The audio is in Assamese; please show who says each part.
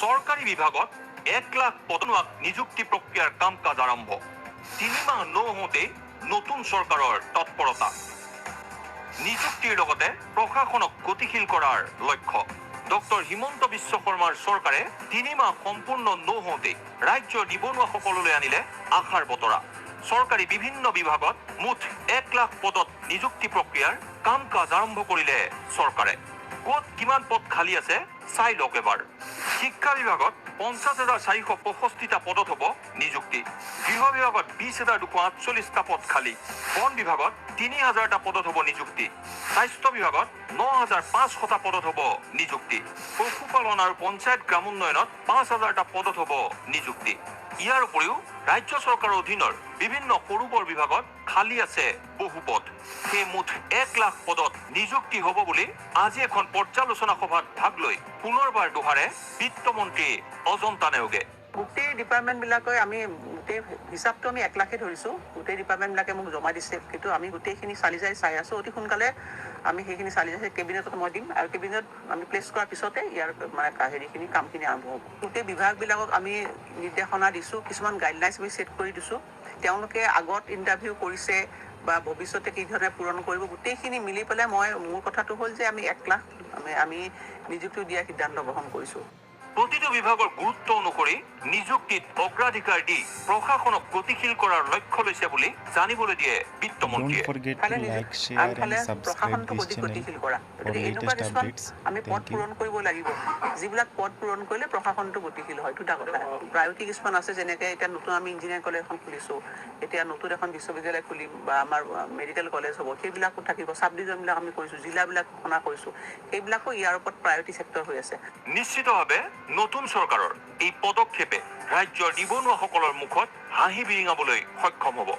Speaker 1: চৰকাৰী বিভাগত 1 লাখ পদোন্নয়ন নিযুক্তি প্ৰক্ৰিয়াৰ কাম কাজ আৰম্ভ 3 মাহ নহওঁতেই নতুন চৰকাৰৰ তৎপৰতা নিযুক্তিৰ লগতে প্ৰশাসনক গতিশীল কৰাৰ লক্ষ্য ডক্টৰ হিমন্ত বিশ্ব শৰ্মাৰ চৰকাৰে 3 মাহ সম্পূৰ্ণ নহওঁতেই ৰাজ্যৰ নিবনুৱাসকললৈ আনিলে আশাৰ বতৰা চৰকাৰী বিভিন্ন বিভাগত মুঠ 1 লাখ পদত নিযুক্তি প্ৰক্ৰিয়াৰ কাম কাজ আৰম্ভ কৰিলে চৰকাৰে ক'ত কিমান পদ খালী আছে চাই লওক এবাৰ শিক্ষা বিভাগত 50,465টা পদত হ'ব নিযুক্তি গৃহ বিভাগত 20,248টা পদ খালী বন বিভাগত 3,000টা পদত হ'ব নিযুক্তি স্বাস্থ্য বিভাগত 9,500টা পদত হ'ব নিযুক্তি পশুপালন আৰু পঞ্চায়ত গ্ৰাম উন্নয়নত 5,000টা পদত হ'ব নিযুক্তি ইয়াৰ উপৰিও ৰাজ্য চৰকাৰৰ অধীনৰ বিভিন্ন সৰু বৰ বিভাগত খালী আছে বহু পদ সেই মুঠ 1 লাখ পদত নিযুক্তি হ'ব বুলি আজি এখন পৰ্যালোচনা সভাত ভাগ লৈ পুনৰবাৰ দোহাৰে বিত্তমন্ত্ৰী অজন্তা নেওগে
Speaker 2: গোটেই ডিপাৰ্টমেণ্টবিলাকে আমি গোটেই হিচাপটো আমি 1 লাখে ধৰিছোঁ গোটেই ডিপাৰ্টমেণ্টবিলাকে মোক জমা দিছে কিন্তু আমি গোটেইখিনি চাই আছোঁ অতি সোনকালে আমি সেইখিনি চালি যাই কেবিনেটত মই দিম আৰু কেবিনেট আমি প্লেচ কৰাৰ পিছতে ইয়াৰ মানে হেৰিখিনি কামখিনি আৰম্ভ হ'ব গোটেই বিভাগবিলাকক আমি নিৰ্দেশনা দিছোঁ কিছুমান গাইডলাইনছ আমি ছেট কৰি দিছোঁ তেওঁলোকে আগত ইণ্টাৰভিউ কৰিছে বা ভৱিষ্যতে কি ধৰণে পূৰণ কৰিব গোটেইখিনি মিলি পেলাই মোৰ কথাটো হ'ল যে আমি 1 লাখ আমি নিযুক্তি দিয়াৰ সিদ্ধান্ত গ্ৰহণ কৰিছোঁ
Speaker 1: প্ৰতিটো বিভাগৰ গুৰুত্ব অনুসৰি নিযুক্তিত অগ্ৰাধিকাৰ দি প্ৰশাসনক গতিশীল কৰাৰ লক্ষ্য লৈছে বুলি জানিবলৈ দিয়ে বিত্তমন্ত্ৰীয়ে
Speaker 2: প্ৰশাসনটো গতিশীল কৰা এনেকুৱা কিছুমান আমি পদ পূৰণ কৰিব লাগিব যিবিলাক পদ পূৰণ কৰিলে প্ৰশাসনটো গতিশীল হয় দুটা কথা প্ৰায়ৰিটি কিছুমান আছে যেনেকৈ এতিয়া নতুন আমি ইঞ্জিনিয়াৰিং কলেজ এখন খুলিছোঁ এতিয়া নতুন এখন বিশ্ববিদ্যালয় খুলিম বা আমাৰ মেডিকেল কলেজ হ'ব সেইবিলাকো থাকিব চাব ডিভিজনবিলাক আমি কৰিছোঁ জিলাবিলাক ঘোষণা কৰিছোঁ সেইবিলাকো ইয়াৰ ওপৰত প্ৰায়ৰিটি চেক্টৰ হৈ আছে
Speaker 1: নিশ্চিতভাৱে নতুন চৰকাৰৰ এই পদক্ষেপে ৰাজ্যৰ নিবনুৱাসকলৰ মুখত হাঁহি বিৰিঙাবলৈ সক্ষম হ'ব